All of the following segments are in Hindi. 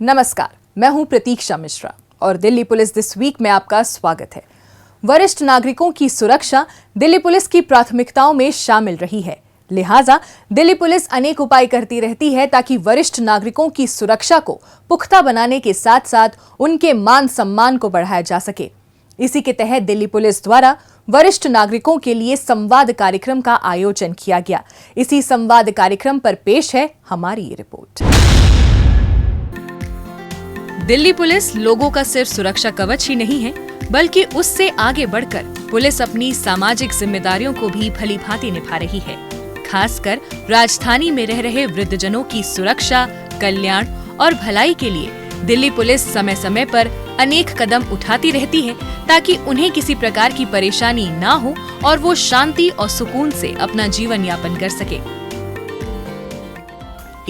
नमस्कार, मैं हूं प्रतीक्षा मिश्रा और दिल्ली पुलिस दिस वीक में आपका स्वागत है। वरिष्ठ नागरिकों की सुरक्षा दिल्ली पुलिस की प्राथमिकताओं में शामिल रही है। लिहाजा दिल्ली पुलिस अनेक उपाय करती रहती है ताकि वरिष्ठ नागरिकों की सुरक्षा को पुख्ता बनाने के साथ साथ उनके मान सम्मान को बढ़ाया जा सके। इसी के तहत दिल्ली पुलिस द्वारा वरिष्ठ नागरिकों के लिए संवाद कार्यक्रम का आयोजन किया गया। इसी संवाद कार्यक्रम पर पेश है हमारी ये रिपोर्ट। दिल्ली पुलिस लोगों का सिर्फ सुरक्षा कवच ही नहीं है, बल्कि उससे आगे बढ़कर पुलिस अपनी सामाजिक जिम्मेदारियों को भी भली भांति निभा रही है। खासकर राजधानी में रह रहे वृद्धजनों की सुरक्षा, कल्याण और भलाई के लिए दिल्ली पुलिस समय समय पर अनेक कदम उठाती रहती है ताकि उन्हें किसी प्रकार की परेशानी ना हो और वो शांति और सुकून से अपना जीवन यापन कर सके।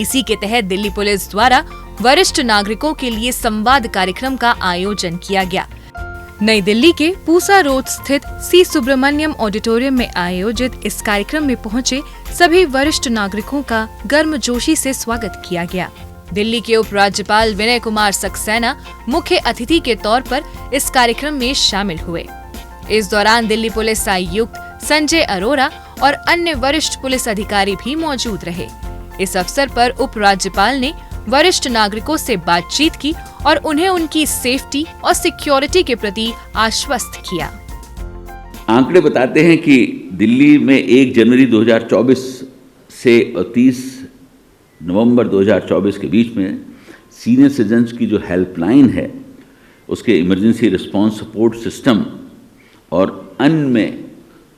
इसी के तहत दिल्ली पुलिस द्वारा वरिष्ठ नागरिकों के लिए संवाद कार्यक्रम का आयोजन किया गया। नई दिल्ली के पूसा रोड स्थित सी सुब्रमण्यम ऑडिटोरियम में आयोजित इस कार्यक्रम में पहुंचे सभी वरिष्ठ नागरिकों का गर्मजोशी से स्वागत किया गया। दिल्ली के उपराज्यपाल विनय कुमार सक्सेना मुख्य अतिथि के तौर पर इस कार्यक्रम में शामिल हुए। इस दौरान दिल्ली पुलिस आयुक्त संजय अरोरा और अन्य वरिष्ठ पुलिस अधिकारी भी मौजूद रहे। इस अवसर पर उपराज्यपाल ने वरिष्ठ नागरिकोों से बातचीत की और उन्हें उनकी सेफ्टी और सिक्योरिटी के प्रति आश्वस्त किया। आंकड़े बताते हैं कि दिल्ली में 1 जनवरी 2024 से 30 नवंबर 2024 के बीच में सीनियर सिटीजन्स की जो हेल्पलाइन है, उसके इमरजेंसी रिस्पांस सपोर्ट सिस्टम और अन्य में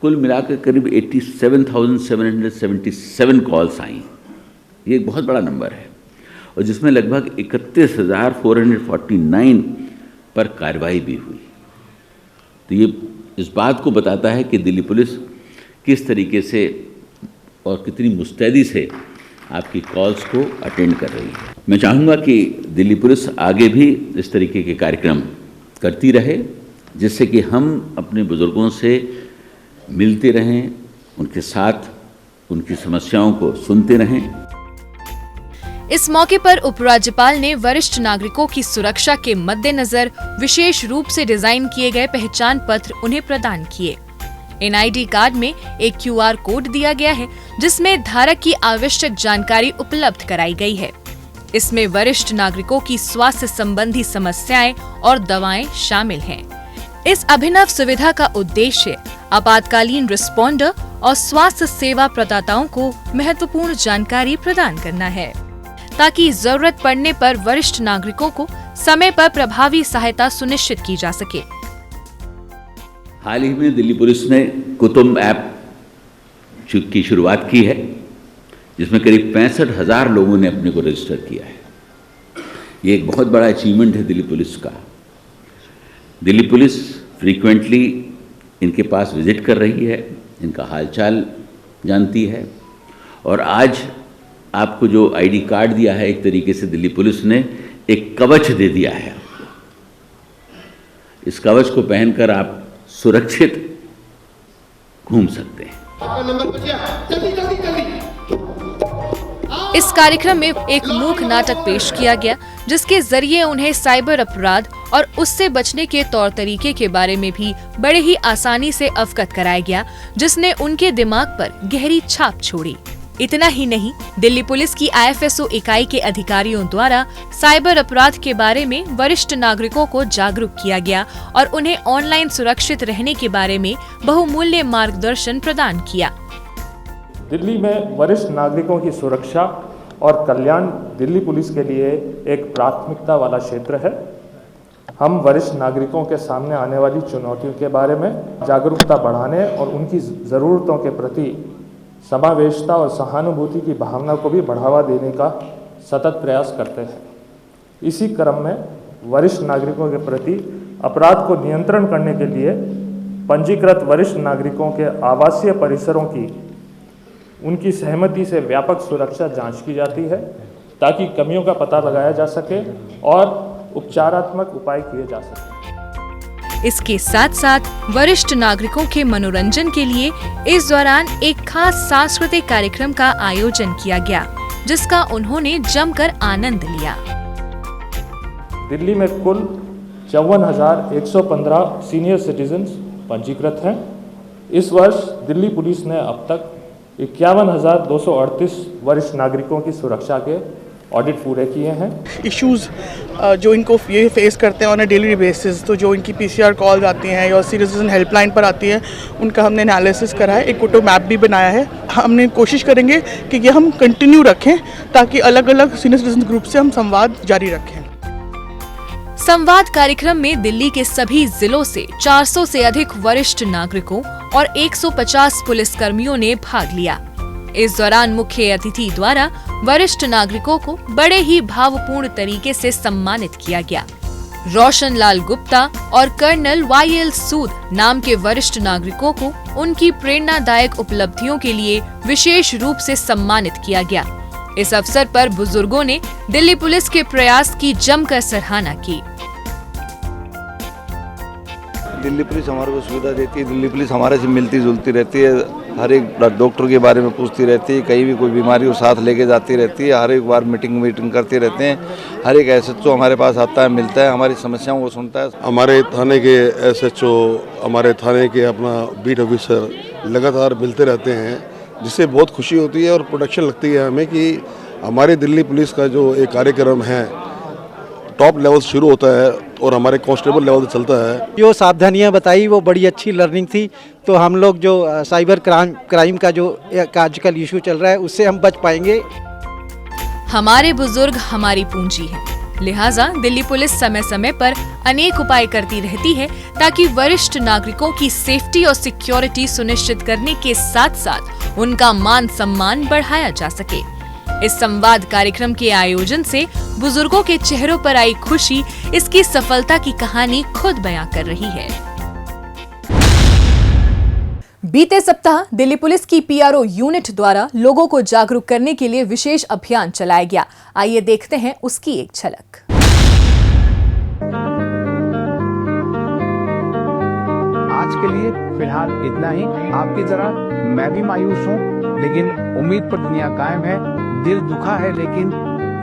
कुल मिलाकर करीब 87,777 कॉल्स आई। ये एक बहुत बड़ा नंबर है और जिसमें लगभग 31,449 पर कार्रवाई भी हुई। तो ये इस बात को बताता है कि दिल्ली पुलिस किस तरीके से और कितनी मुस्तैदी से आपकी कॉल्स को अटेंड कर रही है। मैं चाहूँगा कि दिल्ली पुलिस आगे भी इस तरीके के कार्यक्रम करती रहे, जिससे कि हम अपने बुजुर्गों से मिलते रहें, उनके साथ उनकी समस्याओं को सुनते रहें। इस मौके पर उपराज्यपाल ने वरिष्ठ नागरिकों की सुरक्षा के मद्देनजर विशेष रूप से डिजाइन किए गए पहचान पत्र उन्हें प्रदान किए। एनआईडी कार्ड में एक QR कोड दिया गया है, जिसमें धारक की आवश्यक जानकारी उपलब्ध कराई गई है। इसमें वरिष्ठ नागरिकों की स्वास्थ्य संबंधी समस्याएं और दवाएं शामिल हैं। इस अभिनव सुविधा का उद्देश्य आपातकालीन रिस्पॉन्डर और स्वास्थ्य सेवा प्रदाताओं को महत्वपूर्ण जानकारी प्रदान करना है, ताकि जरूरत पड़ने पर वरिष्ठ नागरिकों को समय पर प्रभावी सहायता सुनिश्चित की जा सके। हाल ही में दिल्ली पुलिस ने कुटुंब ऐप की शुरुआत की है, जिसमें करीब 65,000 लोगों ने अपने को रजिस्टर किया है। ये एक बहुत बड़ा अचीवमेंट है दिल्ली पुलिस का। दिल्ली पुलिस फ्रीक्वेंटली इनके पास विजिट कर रही है, इनका हालचाल जानती है और आज आपको जो आईडी कार्ड दिया है, एक तरीके से दिल्ली पुलिस ने एक कवच दे दिया है आपको। इस कवच को पहनकर आप सुरक्षित घूम सकते हैं। इस कार्यक्रम में एक मूक नाटक पेश किया गया, जिसके जरिए उन्हें साइबर अपराध और उससे बचने के तौर तरीके के बारे में भी बड़े ही आसानी से अवगत कराया गया, जिसने उनके दिमाग पर गहरी छाप छोड़ी। इतना ही नहीं, दिल्ली पुलिस की IFSO इकाई के अधिकारियों द्वारा साइबर अपराध के बारे में वरिष्ठ नागरिकों को जागरूक किया गया और उन्हें ऑनलाइन सुरक्षित रहने के बारे में बहुमूल्य मार्गदर्शन प्रदान किया। दिल्ली में वरिष्ठ नागरिकों की सुरक्षा और कल्याण दिल्ली पुलिस के लिए एक प्राथमिकता वाला क्षेत्र है। हम वरिष्ठ नागरिकों के सामने आने वाली चुनौतियों के बारे में जागरूकता बढ़ाने और उनकी ज़रूरतों के प्रति समावेशता और सहानुभूति की भावना को भी बढ़ावा देने का सतत प्रयास करते हैं। इसी क्रम में वरिष्ठ नागरिकों के प्रति अपराध को नियंत्रण करने के लिए पंजीकृत वरिष्ठ नागरिकों के आवासीय परिसरों की उनकी सहमति से व्यापक सुरक्षा जांच की जाती है, ताकि कमियों का पता लगाया जा सके और उपचारात्मक उपाय किए जा सके। इसके साथ साथ वरिष्ठ नागरिकों के मनोरंजन के लिए इस दौरान एक खास सांस्कृतिक कार्यक्रम का आयोजन किया गया, जिसका उन्होंने जमकर आनंद लिया। दिल्ली में कुल 54,115 सीनियर सिटीजन्स पंजीकृत हैं। इस वर्ष दिल्ली पुलिस ने अब तक 51,238 वरिष्ठ नागरिकों की सुरक्षा के ऑडिट पूरे किए हैं। इश्यूज़ जो इनको ये फेस करते हैं ऑन अ डेली बेसिस, तो जो इनकी पीसीआर कॉल्स आती हैं या सीनियर सिटीजन हेल्पलाइन पर आती है, उनका हमने एनालिसिस करा है, एक फोटो मैप भी बनाया है। हमने कोशिश करेंगे कि ये हम कंटिन्यू रखें ताकि अलग अलग सीनियर सिटीजन ग्रुप से हम संवाद जारी रखें। संवाद कार्यक्रम में दिल्ली के सभी जिलों से 400 से अधिक वरिष्ठ नागरिकों और 150 पुलिसकर्मियों ने भाग लिया। इस दौरान मुख्य अतिथि द्वारा वरिष्ठ नागरिकों को बड़े ही भावपूर्ण तरीके से सम्मानित किया गया। रोशन लाल गुप्ता और कर्नल YL सूद नाम के वरिष्ठ नागरिकों को उनकी प्रेरणादायक उपलब्धियों के लिए विशेष रूप से सम्मानित किया गया। इस अवसर पर बुजुर्गों ने दिल्ली पुलिस के प्रयास की जमकर सराहना की। दिल्ली पुलिस हमारे को सुविधा देती है, दिल्ली पुलिस हमारे से मिलती जुलती रहती है, हर एक डॉक्टर के बारे में पूछती रहती है, कहीं भी कोई बीमारी को साथ लेके जाती रहती है, हर एक बार मीटिंग करते रहते हैं। हर एक SHO हमारे पास आता है, मिलता है, हमारी समस्याओं को सुनता है। हमारे थाने के SHO, हमारे थाने के अपना बीट ऑफिसर लगातार मिलते रहते हैं, जिससे बहुत खुशी होती है और प्रोटेक्शन लगती है हमें कि हमारी दिल्ली पुलिस का जो एक कार्यक्रम है टॉप लेवल से शुरू होता है और हमारे कांस्टेबल लेवल से चलता है। जो सावधानियां बताई वो बड़ी अच्छी लर्निंग थी। तो हम लोग जो साइबर क्राइम का जो आजकल इशू चल रहा है उससे हम बच पाएंगे। हमारे बुजुर्ग हमारी पूंजी है, लिहाजा दिल्ली पुलिस समय समय पर अनेक उपाय करती रहती है ताकि वरिष्ठ नागरिकों की सेफ्टी और सिक्योरिटी सुनिश्चित करने के साथ साथ उनका मान सम्मान बढ़ाया जा सके। इस संवाद कार्यक्रम के आयोजन से बुजुर्गों के चेहरों पर आई खुशी इसकी सफलता की कहानी खुद बयां कर रही है। बीते सप्ताह दिल्ली पुलिस की PRO यूनिट द्वारा लोगों को जागरूक करने के लिए विशेष अभियान चलाया गया। आइए देखते हैं उसकी एक झलक। आज के लिए फिलहाल इतना ही। आपकी तरह मैं भी मायूस हूँ, लेकिन उम्मीद पर दुनिया कायम है। दिल दुखा है लेकिन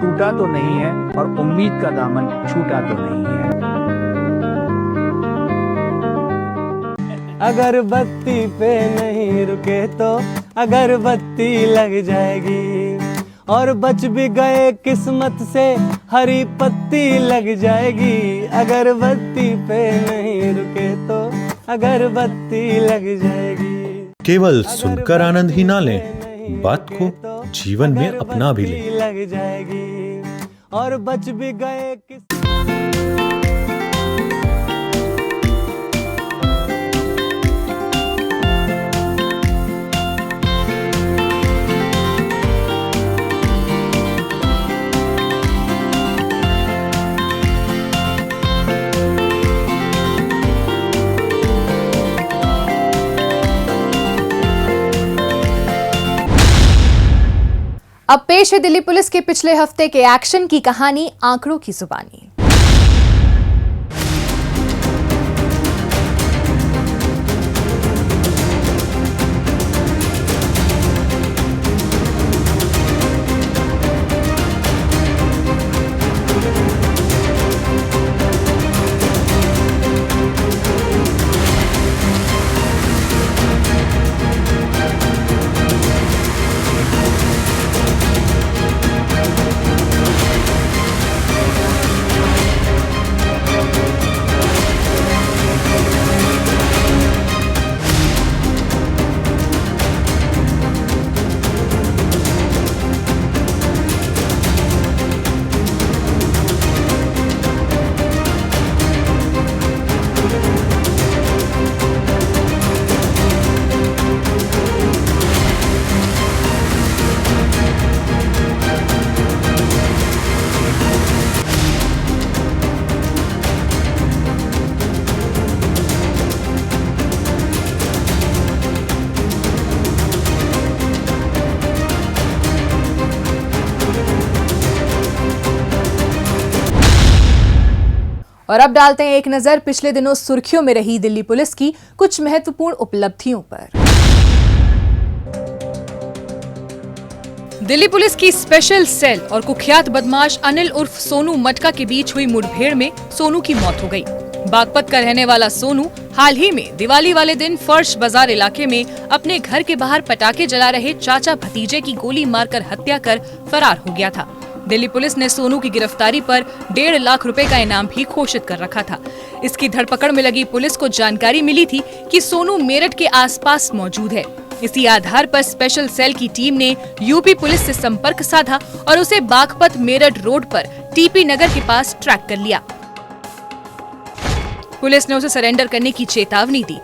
टूटा तो नहीं है, और उम्मीद का दामन छूटा तो नहीं है। अगर बत्ती पे नहीं रुके तो अगरबत्ती लग जाएगी, और बच भी गए किस्मत से हरी पत्ती लग जाएगी। अगरबत्ती पे नहीं रुके तो अगरबत्ती लग जाएगी। केवल सुनकर आनंद ही ना लें, बात को जीवन में अपना भी लें। लग जाएगी, और बच भी गए अब पेश है दिल्ली पुलिस के पिछले हफ्ते के एक्शन की कहानी आंकड़ों की जुबानी। और अब डालते हैं एक नजर पिछले दिनों सुर्खियों में रही दिल्ली पुलिस की कुछ महत्वपूर्ण उपलब्धियों पर। दिल्ली पुलिस की स्पेशल सेल और कुख्यात बदमाश अनिल उर्फ सोनू मटका के बीच हुई मुठभेड़ में सोनू की मौत हो गई। बागपत का रहने वाला सोनू हाल ही में दिवाली वाले दिन फर्श बाजार इलाके में अपने घर के बाहर पटाखे जला रहे चाचा भतीजे की गोली मारकर हत्या कर फरार हो गया था। दिल्ली पुलिस ने सोनू की गिरफ्तारी पर 1.5 लाख रुपए का इनाम भी घोषित कर रखा था। इसकी धरपकड़ में लगी पुलिस को जानकारी मिली थी कि सोनू मेरठ के आसपास मौजूद है। इसी आधार पर स्पेशल सेल की टीम ने यूपी पुलिस से संपर्क साधा और उसे बागपत मेरठ रोड पर टीपी नगर के पास ट्रैक कर लिया। पुलिस ने उसे सरेंडर करने की चेतावनी दी।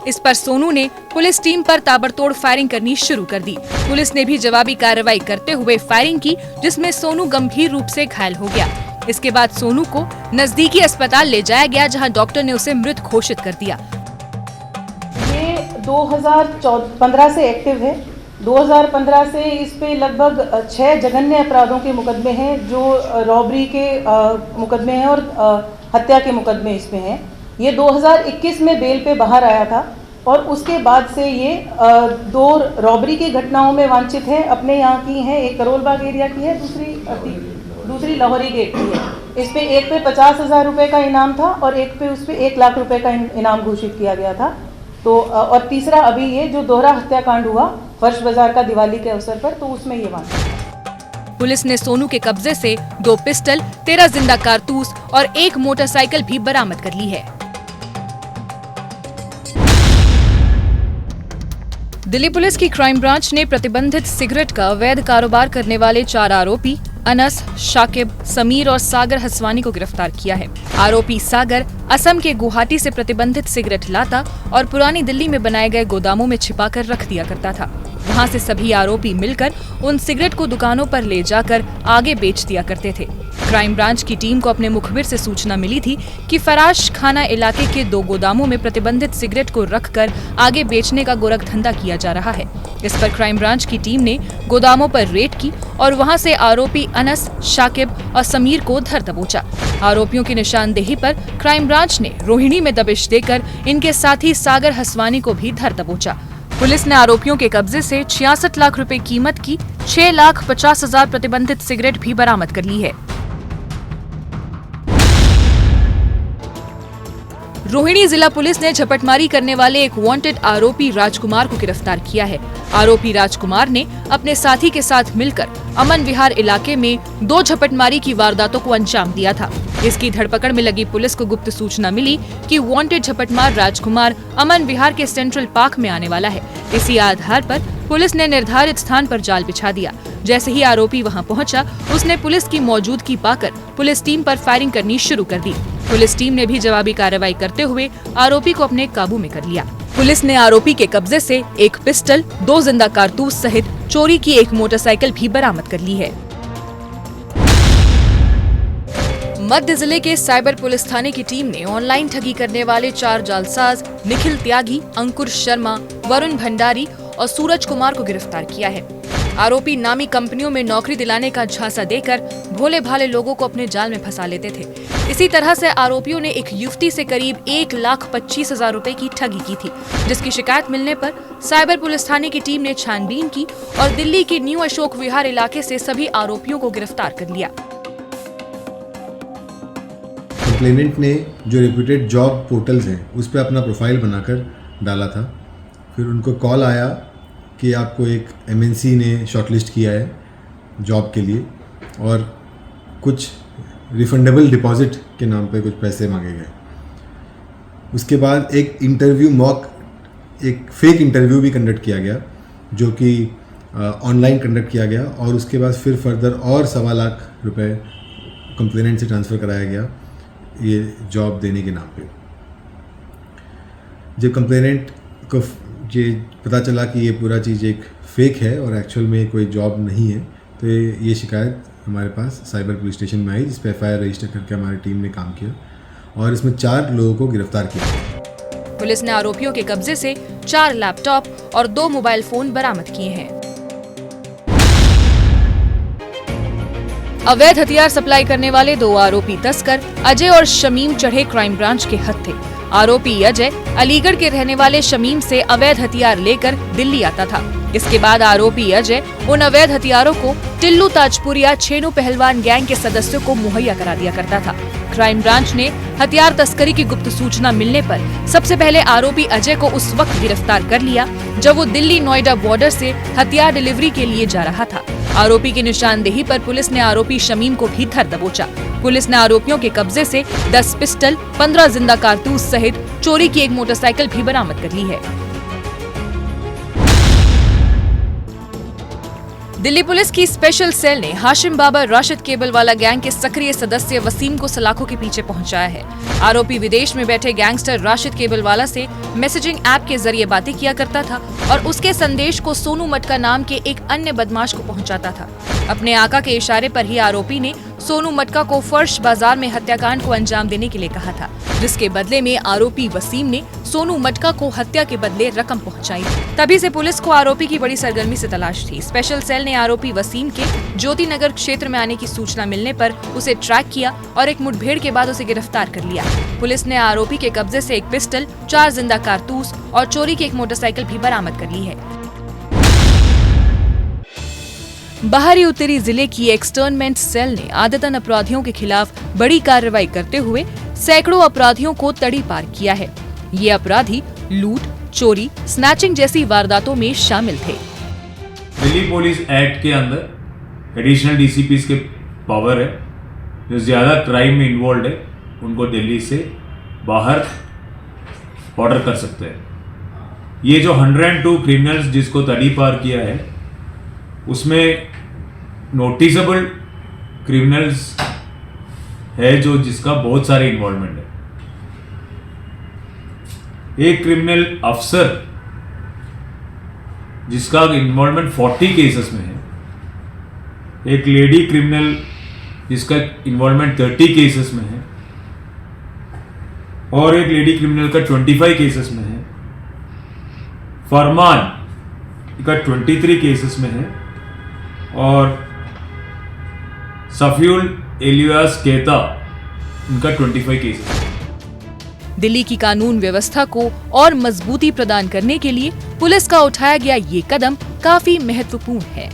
इस पर सोनू ने पुलिस टीम पर ताबड़तोड़ फायरिंग करनी शुरू कर दी। पुलिस ने भी जवाबी कार्रवाई करते हुए फायरिंग की, जिसमें सोनू गंभीर रूप से घायल हो गया। इसके बाद सोनू को नजदीकी अस्पताल ले जाया गया, जहां डॉक्टर ने उसे मृत घोषित कर दिया। ये 2015 से एक्टिव है। 2015 से इस पे लगभग 6 जघन्य अपराधों के मुकदमे हैं, जो रॉबरी के मुकदमे हैं और हत्या के मुकदमे इसमें हैं। ये 2021 में बेल पे बाहर आया था और उसके बाद से ये 2 रॉबरी की घटनाओं में वांछित है। अपने यहाँ की हैं, एक करोल बाग एरिया की है, दूसरी लाहौरी गेट की है। इस पे एक पे 50,000 रुपये का इनाम था और एक पे उस पे 1 लाख रुपए का इनाम घोषित किया गया था। तो और तीसरा अभी ये जो दोहरा हत्याकांड हुआ फर्श बाजार का दिवाली के अवसर पर, तो उसमें ये वांछित। पुलिस ने सोनू के कब्जे से 2 पिस्टल, 13 जिंदा कारतूस और 1 मोटरसाइकिल भी बरामद कर ली है। दिल्ली पुलिस की क्राइम ब्रांच ने प्रतिबंधित सिगरेट का अवैध कारोबार करने वाले 4 आरोपी अनस, शाकिब, समीर और सागर हसवानी को गिरफ्तार किया है। आरोपी सागर असम के गुवाहाटी से प्रतिबंधित सिगरेट लाता और पुरानी दिल्ली में बनाए गए गोदामों में छिपाकर रख दिया करता था। वहां से सभी आरोपी मिलकर उन सिगरेट को दुकानों पर ले जाकर आगे बेच दिया करते थे। क्राइम ब्रांच की टीम को अपने मुखबिर से सूचना मिली थी कि फराश खाना इलाके के 2 गोदामों में प्रतिबंधित सिगरेट को रखकर आगे बेचने का गोरखधंधा किया जा रहा है। इस पर क्राइम ब्रांच की टीम ने गोदामों पर रेड की और वहां से आरोपी अनस, शाकिब और समीर को धर दबोचा। आरोपियों की निशानदेही पर क्राइम ब्रांच ने रोहिणी में दबिश देकर इनके साथी सागर हसवानी को भी धर दबोचा। पुलिस ने आरोपियों के कब्जे से 66 लाख रुपए कीमत की 6,50,000 प्रतिबंधित सिगरेट भी बरामद कर ली है। रोहिणी जिला पुलिस ने झपटमारी करने वाले एक वांटेड आरोपी राजकुमार को गिरफ्तार किया है। आरोपी राजकुमार ने अपने साथी के साथ मिलकर अमन विहार इलाके में 2 झपटमारी की वारदातों को अंजाम दिया था। इसकी धरपकड़ में लगी पुलिस को गुप्त सूचना मिली कि वांटेड झपटमार राजकुमार अमन विहार के सेंट्रल पार्क में आने वाला है। इसी आधार पर पुलिस ने निर्धारित स्थान पर जाल बिछा दिया। जैसे ही आरोपी वहां पहुंचा, उसने पुलिस की मौजूदगी पाकर पुलिस टीम पर फायरिंग करनी शुरू कर दी। पुलिस टीम ने भी जवाबी कार्रवाई करते हुए आरोपी को अपने काबू में कर लिया। पुलिस ने आरोपी के कब्जे से 1 पिस्टल, 2 जिंदा कारतूस सहित चोरी की 1 मोटरसाइकिल भी बरामद कर ली है। मध्य जिले के साइबर पुलिस थाने की टीम ने ऑनलाइन ठगी करने वाले 4 जालसाज निखिल त्यागी, अंकुर शर्मा, वरुण भंडारी और सूरज कुमार को गिरफ्तार किया है। आरोपी नामी कंपनियों में नौकरी दिलाने का झांसा देकर भोले भाले लोगों को अपने जाल में फंसा लेते थे। इसी तरह से आरोपियों ने एक युवती से करीब 1,25,000 रुपए की ठगी की थी, जिसकी शिकायत मिलने पर साइबर पुलिस थाने की टीम ने छानबीन की और दिल्ली के न्यू अशोक विहार इलाके से सभी आरोपियों को गिरफ्तार कर लिया। कंप्लेनेंट ने जो रेप्यूटेड जॉब पोर्टल्स हैं उस पर अपना प्रोफाइल बनाकर डाला था। फिर उनको कॉल आया कि आपको एक एमएनसी ने शॉर्टलिस्ट किया है जॉब के लिए और कुछ रिफंडेबल डिपॉजिट के नाम पे कुछ पैसे मांगे गए। उसके बाद एक फेक इंटरव्यू भी कंडक्ट किया गया, जो कि ऑनलाइन कंडक्ट किया गया और उसके बाद फिर फर्दर और 1.25 लाख रुपए कंप्लेनेंट से ट्रांसफ़र कराया गया ये जॉब देने के नाम पे। जब कंप्लेनेंट को ये पता चला कि ये पूरा चीज़ एक फ़ेक है और एक्चुअल में कोई जॉब नहीं है, तो ये शिकायत हमारे पास साइबर पुलिस स्टेशन में आई, जिस पर FIR रजिस्टर करके हमारी टीम ने काम किया और इसमें 4 लोगों को गिरफ्तार किया। पुलिस ने आरोपियों के कब्जे से 4 लैपटॉप और 2 मोबाइल फोन बरामद किए हैं। अवैध हथियार सप्लाई करने वाले 2 आरोपी तस्कर अजय और शमीम चढ़े क्राइम ब्रांच के हत्थे। आरोपी अजय अलीगढ़ के रहने वाले शमीम से अवैध हथियार लेकर दिल्ली आता था। इसके बाद आरोपी अजय उन अवैध हथियारों को टिल्लू ताजपुरिया छेनू पहलवान गैंग के सदस्यों को मुहैया करा दिया करता था। क्राइम ब्रांच ने हथियार तस्करी की गुप्त सूचना मिलने पर सबसे पहले आरोपी अजय को उस वक्त गिरफ्तार कर लिया जब वो दिल्ली नोएडा बॉर्डर से हथियार डिलीवरी के लिए जा रहा था। आरोपी की निशानदेही पर पुलिस ने आरोपी शमीम को भी धर दबोचा। पुलिस ने आरोपियों के कब्जे से 10 पिस्टल, 15 जिंदा कारतूस सहित चोरी की एक मोटरसाइकिल भी बरामद कर ली है। दिल्ली पुलिस की स्पेशल सेल ने हाशिम बाबा राशिद केबलवाला गैंग के सक्रिय सदस्य वसीम को सलाखों के पीछे पहुंचाया है। आरोपी विदेश में बैठे गैंगस्टर राशिद केबलवाला से मैसेजिंग ऐप के जरिए बातें किया करता था और उसके संदेश को सोनू मटका नाम के एक अन्य बदमाश को पहुंचाता था। अपने आका के इशारे पर ही आरोपी ने सोनू मटका को फर्श बाजार में हत्याकांड को अंजाम देने के लिए कहा था, जिसके बदले में आरोपी वसीम ने सोनू मटका को हत्या के बदले रकम पहुंचाई। तभी से पुलिस को आरोपी की बड़ी सरगर्मी से तलाश थी। स्पेशल सेल ने आरोपी वसीम के ज्योति नगर क्षेत्र में आने की सूचना मिलने पर उसे ट्रैक किया और एक मुठभेड़ के बाद उसे गिरफ्तार कर लिया। पुलिस ने आरोपी के कब्जे से एक पिस्टल, 4 जिंदा कारतूस और चोरी की एक मोटरसाइकिल भी बरामद कर ली है। बाहरी उत्तरी जिले की एक्सटर्नमेंट सेल ने आदतन अपराधियों के खिलाफ बड़ी कार्रवाई करते हुए सैकड़ों अपराधियों को तड़ी पार किया है। ये अपराधी लूट, चोरी, स्नैचिंग जैसी वारदातों में शामिल थे। दिल्ली पुलिस एक्ट के अंदर एडिशनल डीसीपीज के पावर है, जो ज्यादा क्राइम में इन्वॉल्व है उनको दिल्ली से बाहर ऑर्डर कर सकते हैं। ये जो 102 क्रिमिनल्स जिसको तड़ी पार किया है उसमें नोटिसेबल क्रिमिनल्स है जो जिसका बहुत सारे इन्वॉल्वमेंट है। एक क्रिमिनल अफसर जिसका इन्वॉल्वमेंट 40 केसेस में है, एक लेडी क्रिमिनल जिसका इन्वॉल्वमेंट 30 केसेस में है और एक लेडी क्रिमिनल का 25 केसेस में है, फरमान का 23 केसेस में है और सफीउल एलियास केता उनका 25 केसेस। दिल्ली की कानून व्यवस्था को और मजबूती प्रदान करने के लिए पुलिस का उठाया गया ये कदम काफी महत्वपूर्ण है।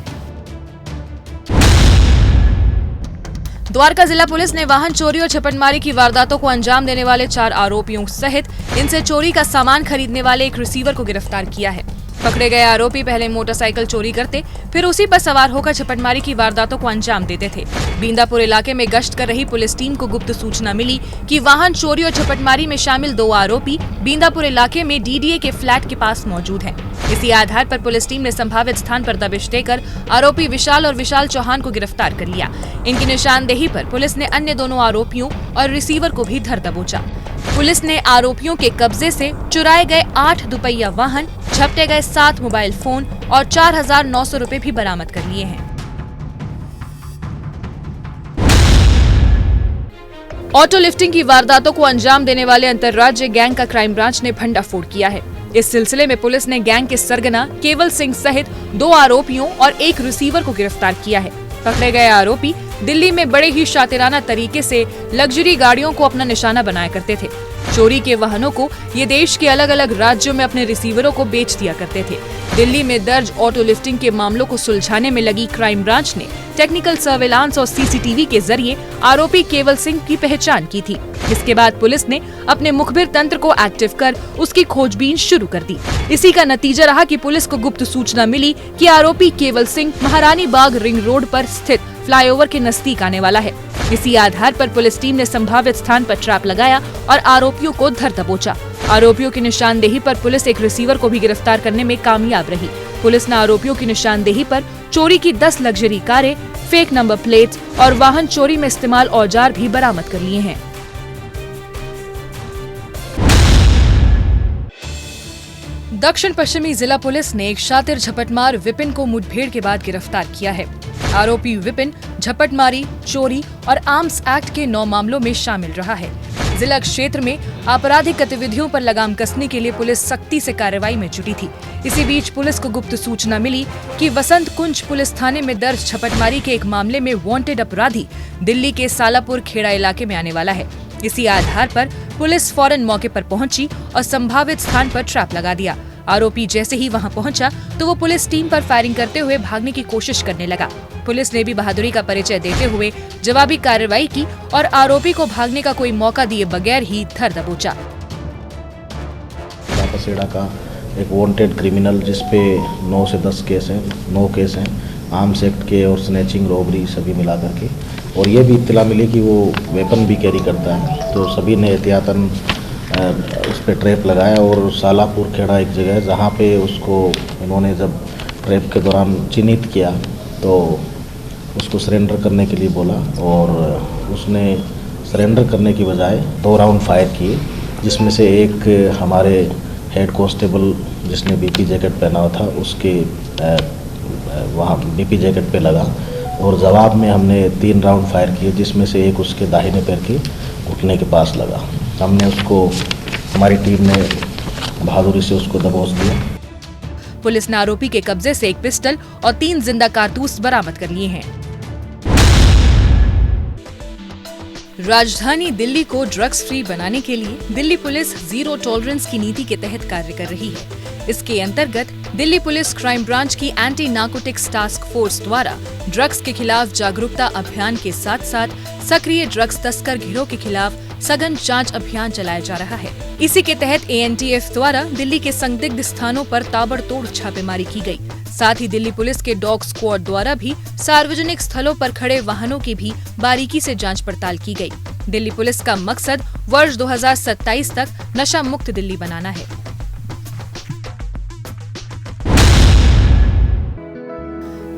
द्वारका जिला पुलिस ने वाहन चोरी और छापेमारी की वारदातों को अंजाम देने वाले 4 आरोपियों सहित इनसे चोरी का सामान खरीदने वाले एक रिसीवर को गिरफ्तार किया है। पकड़े गए आरोपी पहले मोटरसाइकिल चोरी करते, फिर उसी पर सवार होकर छापेमारी की वारदातों को अंजाम देते थे। बींदापुर इलाके में गश्त कर रही पुलिस टीम को गुप्त सूचना मिली कि वाहन चोरी और छापेमारी में शामिल 2 आरोपी बींदापुर इलाके में डीडीए के फ्लैट के पास मौजूद हैं। इसी आधार पर पुलिस टीम ने संभावित स्थान पर दबिश देकर आरोपी विशाल और विशाल चौहान को गिरफ्तार कर लिया। इनकी निशानदेही पर पुलिस ने अन्य दोनों आरोपियों और रिसीवर को भी धर दबोचा। पुलिस ने आरोपियों के कब्जे से चुराए गए 8 दुपहिया वाहन, झपटे गए 7 मोबाइल फोन और 4,900 रुपए भी बरामद कर लिए हैं। ऑटो लिफ्टिंग की वारदातों को अंजाम देने वाले अंतर्राज्यीय गैंग का क्राइम ब्रांच ने भंडाफोड़ किया है। इस सिलसिले में पुलिस ने गैंग के सरगना केवल सिंह सहित 2 आरोपियों और एक रिसीवर को गिरफ्तार किया है। पकड़े गए आरोपी दिल्ली में बड़े ही शातिराना तरीके से लग्जरी गाड़ियों को अपना निशाना बनाया करते थे। चोरी के वाहनों को ये देश के अलग अलग राज्यों में अपने रिसीवरों को बेच दिया करते थे। दिल्ली में दर्ज ऑटो लिफ्टिंग के मामलों को सुलझाने में लगी क्राइम ब्रांच ने टेक्निकल सर्वेलांस और सीसीटीवी के जरिए आरोपी केवल सिंह की पहचान की थी। इसके बाद पुलिस ने अपने मुखबिर तंत्र को एक्टिव कर उसकी खोजबीन शुरू कर दी। इसी का नतीजा रहा कि पुलिस को गुप्त सूचना मिली कि आरोपी केवल सिंह महारानी बाग रिंग रोड पर स्थित फ्लाईओवर के नजदीक आने वाला है। इसी आधार पर पुलिस टीम ने संभावित स्थान पर ट्रैप लगाया और आरोपियों को धर दबोचा। आरोपियों की निशानदेही पर पुलिस एक रिसीवर को भी गिरफ्तार करने में कामयाब रही। पुलिस ने आरोपियों की निशानदेही पर चोरी की 10 लग्जरी कारें, फेक नंबर प्लेट्स और वाहन चोरी में इस्तेमाल औजार भी बरामद कर लिए हैं। दक्षिण पश्चिमी जिला पुलिस ने एक शातिर झपटमार विपिन को मुठभेड़ के बाद गिरफ्तार किया है। आरोपी विपिन झपटमारी, चोरी और आर्म्स एक्ट के 9 मामलों में शामिल रहा है। जिला क्षेत्र में आपराधिक गतिविधियों पर लगाम कसने के लिए पुलिस सख्ती से कार्रवाई में जुटी थी। इसी बीच पुलिस को गुप्त सूचना मिली कि वसंत कुंज पुलिस थाने में दर्ज झपटमारी के एक मामले में वांटेड अपराधी दिल्ली के सालापुर खेड़ा इलाके में आने वाला है। इसी आधार पर पुलिस फौरन मौके पर पहुंची और संभावित स्थान पर ट्रैप लगा दिया। आरोपी जैसे ही वहां पहुंचा तो वो पुलिस टीम पर फायरिंग करते हुए भागने की कोशिश करने लगा। पुलिस ने भी बहादुरी का परिचय देते हुए जवाबी कार्रवाई की और आरोपी को भागने का कोई मौका दिए बगैर ही धर दबोचा। पसेड़ा का एक वांटेड क्रिमिनल जिसपे 9 से 10 केस हैं, 9 केस हैं, आर्म्स एक्ट के और स्नैचिंग, रॉबरी सभी मिला करके। और ये भी इत्तला मिली कि वो वेपन भी कैरी करता है, तो सभी ने एहतियातन उस पर ट्रैप लगाया और सालापुर खेड़ा एक जगह है जहाँ पे उसको इन्होंने जब ट्रैप के दौरान चिन्हित किया तो उसको सरेंडर करने के लिए बोला और उसने सरेंडर करने की बजाय 2 राउंड फायर किए, जिसमें से एक हमारे हेड कांस्टेबल जिसने बीपी जैकेट पहना हुआ था उसके वहाँ बीपी जैकेट पे लगा और जवाब में हमने 3 राउंड फायर किए, जिसमें से एक उसके दाहिने पैर के घुटने के पास लगा। हमने उसको, हमारी टीम ने बहादुरी से उसको दबोच दिया। पुलिस ने आरोपी के कब्जे से एक पिस्टल और 3 जिंदा कारतूस बरामद कर लिए हैं। राजधानी दिल्ली को ड्रग्स फ्री बनाने के लिए दिल्ली पुलिस जीरो टॉलरेंस की नीति के तहत कार्य कर रही है। इसके अंतर्गत दिल्ली पुलिस क्राइम ब्रांच की एंटी नार्कोटिक्स टास्क फोर्स द्वारा ड्रग्स के खिलाफ जागरूकता अभियान के साथ साथ सक्रिय ड्रग्स तस्कर गिरोह के खिलाफ सघन जांच अभियान चलाया जा रहा है। इसी के तहत ANTF द्वारा दिल्ली के संदिग्ध स्थानों पर ताबड़तोड़ छापेमारी की गई। साथ ही दिल्ली पुलिस के डॉग स्क्वाड द्वारा भी सार्वजनिक स्थलों पर खड़े वाहनों की भी बारीकी से जांच पड़ताल की गई। दिल्ली पुलिस का मकसद वर्ष 2027 तक नशा मुक्त दिल्ली बनाना है।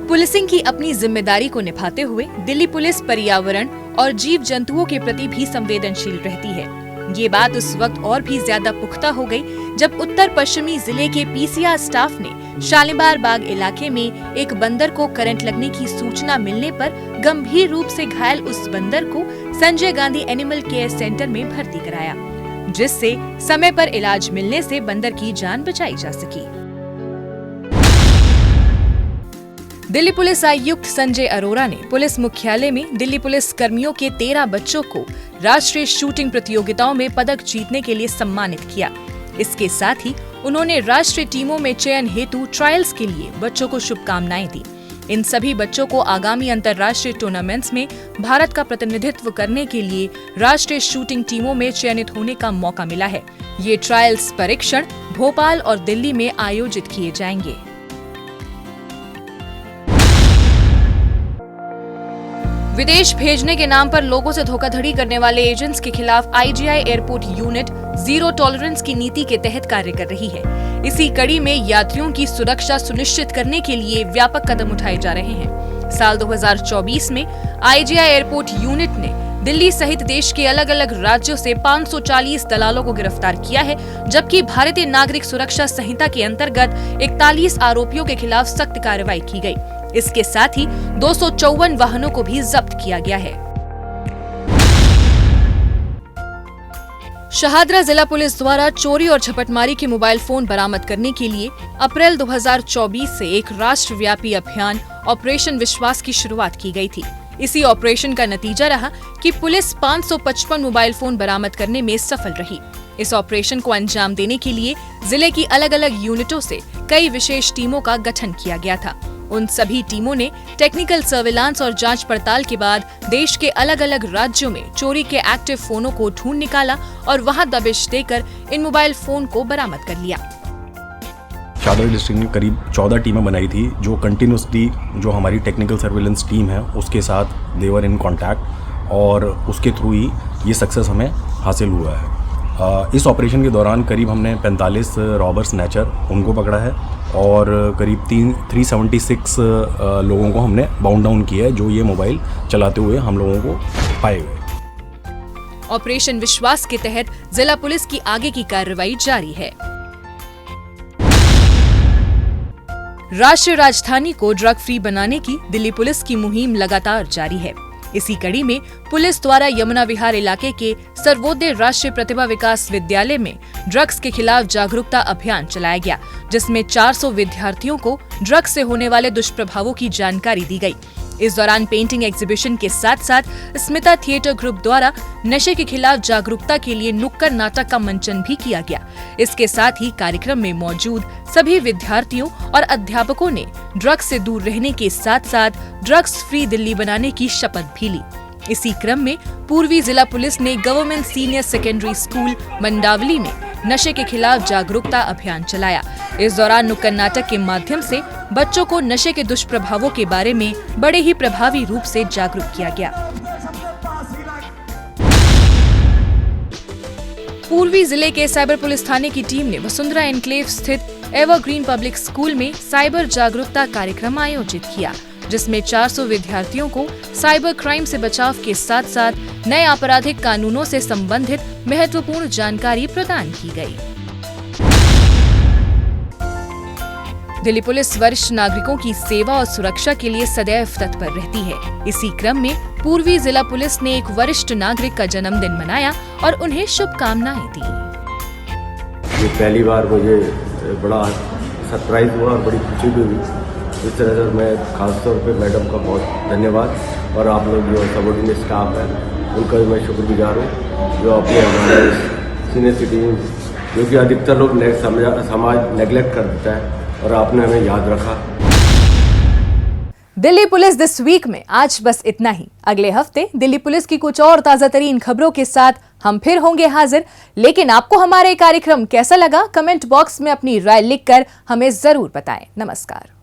पुलिसिंग की अपनी जिम्मेदारी को निभाते हुए दिल्ली पुलिस पर्यावरण और जीव जंतुओं के प्रति भी संवेदनशील रहती है। ये बात उस वक्त और भी ज्यादा पुख्ता हो गई जब उत्तर पश्चिमी जिले के PCR स्टाफ ने शालीमार बाग इलाके में एक बंदर को करंट लगने की सूचना मिलने पर गंभीर रूप से घायल उस बंदर को Sanjay Gandhi animal care centre में भर्ती कराया, जिससे समय पर इलाज मिलने से बंदर की जान बचाई जा सकी। दिल्ली पुलिस आयुक्त संजय अरोरा ने पुलिस मुख्यालय में दिल्ली पुलिस कर्मियों के 13 बच्चों को राष्ट्रीय शूटिंग प्रतियोगिताओं में पदक जीतने के लिए सम्मानित किया। इसके साथ ही उन्होंने राष्ट्रीय टीमों में चयन हेतु ट्रायल्स के लिए बच्चों को शुभकामनाएं दी। इन सभी बच्चों को आगामी अंतर्राष्ट्रीय टूर्नामेंट्स में भारत का प्रतिनिधित्व करने के लिए राष्ट्रीय शूटिंग टीमों में चयनित होने का मौका मिला है। ये ट्रायल्स परीक्षण भोपाल और दिल्ली में आयोजित किए जाएंगे। विदेश भेजने के नाम पर लोगों से धोखाधड़ी करने वाले एजेंट्स के खिलाफ IGI airport unit zero tolerance की नीति के तहत कार्य कर रही है। इसी कड़ी में यात्रियों की सुरक्षा सुनिश्चित करने के लिए व्यापक कदम उठाए जा रहे हैं। साल 2024 में IGI एयरपोर्ट यूनिट ने दिल्ली सहित देश के अलग अलग राज्यों से 540 दलालों को गिरफ्तार किया है, जबकि भारतीय नागरिक सुरक्षा संहिता के अंतर्गत 41 आरोपियों के खिलाफ सख्त कार्रवाई की गई। इसके साथ ही 254 वाहनों को भी जब्त किया गया है। शाहदरा जिला पुलिस द्वारा चोरी और झपटमारी के मोबाइल फोन बरामद करने के लिए अप्रैल 2024 से एक राष्ट्रव्यापी अभियान ऑपरेशन विश्वास की शुरुआत की गई थी। इसी ऑपरेशन का नतीजा रहा कि पुलिस 555 मोबाइल फोन बरामद करने में सफल रही। इस ऑपरेशन को अंजाम देने के लिए जिले की अलग अलग यूनिटों से कई विशेष टीमों का गठन किया गया था। उन सभी टीमों ने टेक्निकल सर्विलांस और जांच पड़ताल के बाद देश के अलग अलग राज्यों में चोरी के एक्टिव फोनों को ढूंढ निकाला और वहां दबिश देकर इन मोबाइल फोन को बरामद कर लिया। शाहदरा डिस्ट्रिक्ट में करीब 14 टीमें बनाई थी जो कंटिन्यूसली जो हमारी टेक्निकल सर्विलेंस टीम है उसके साथ देवर इन कांटेक्ट और उसके थ्रू ही ये सक्सेस हमें हासिल हुआ है। इस ऑपरेशन के दौरान करीब हमने 45 रॉबर स्नैचर उनको पकड़ा है और करीब 376 लोगों को हमने बाउंड डाउन किया है जो ये मोबाइल चलाते हुए हम लोगों को पाए हुए। ऑपरेशन विश्वास के तहत जिला पुलिस की आगे की कार्रवाई जारी है। राष्ट्रीय राजधानी को ड्रग फ्री बनाने की दिल्ली पुलिस की मुहिम लगातार जारी है। इसी कड़ी में पुलिस द्वारा यमुना विहार इलाके के सर्वोदय राष्ट्रीय प्रतिभा विकास विद्यालय में ड्रग्स के खिलाफ जागरूकता अभियान चलाया गया, जिसमें 400 विद्यार्थियों को ड्रग्स से होने वाले दुष्प्रभावों की जानकारी दी गई। इस दौरान पेंटिंग एग्जीबिशन के साथ साथ स्मिता थिएटर ग्रुप द्वारा नशे के खिलाफ जागरूकता के लिए नुक्कड़ नाटक का मंचन भी किया गया। इसके साथ ही कार्यक्रम में मौजूद सभी विद्यार्थियों और अध्यापकों ने ड्रग्स से दूर रहने के साथ साथ ड्रग्स फ्री दिल्ली बनाने की शपथ भी ली। इसी क्रम में पूर्वी जिला पुलिस ने government senior secondary school Mandawali में नशे के खिलाफ जागरूकता अभियान चलाया। इस दौरान नुक्कड़ नाटक के माध्यम से बच्चों को नशे के दुष्प्रभावों के बारे में बड़े ही प्रभावी रूप से जागरूक किया गया। पूर्वी जिले के साइबर पुलिस थाने की टीम ने वसुंधरा एनक्लेव स्थित एवरग्रीन पब्लिक स्कूल में साइबर जागरूकता कार्यक्रम आयोजित किया, जिसमें 400 विद्यार्थियों को साइबर क्राइम से बचाव के साथ साथ नए आपराधिक कानूनों से संबंधित महत्वपूर्ण जानकारी प्रदान की गई। दिल्ली पुलिस वरिष्ठ नागरिकों की सेवा और सुरक्षा के लिए सदैव तत्पर रहती है। इसी क्रम में पूर्वी जिला पुलिस ने एक वरिष्ठ नागरिक का जन्मदिन मनाया और उन्हें शुभकामनाएं दी। ये पहली बार मुझे बड़ा सरप्राइज हुआ और बड़ी खुशी भी हुई। इस तरह से मैं खासतौर पे मैडम का बहुत धन्यवाद और आप लोग जो सबॉर्डिनेट स्टाफ है उनका भी मैं शुक्रगुजार हूँ, जो अपने हमारे सीनियर सिटीजन जो कि अधिकतर लोग समाज नेगलेक्ट कर देता है और आपने हमें याद रखा। दिल्ली पुलिस दिस वीक में आज बस इतना ही। अगले हफ्ते दिल्ली पुलिस की कुछ और ताजा तरीन खबरों के साथ हम फिर होंगे हाजिर। लेकिन आपको हमारे कार्यक्रम कैसा लगा, कमेंट बॉक्स में अपनी राय लिखकर हमें जरूर बताएं। नमस्कार।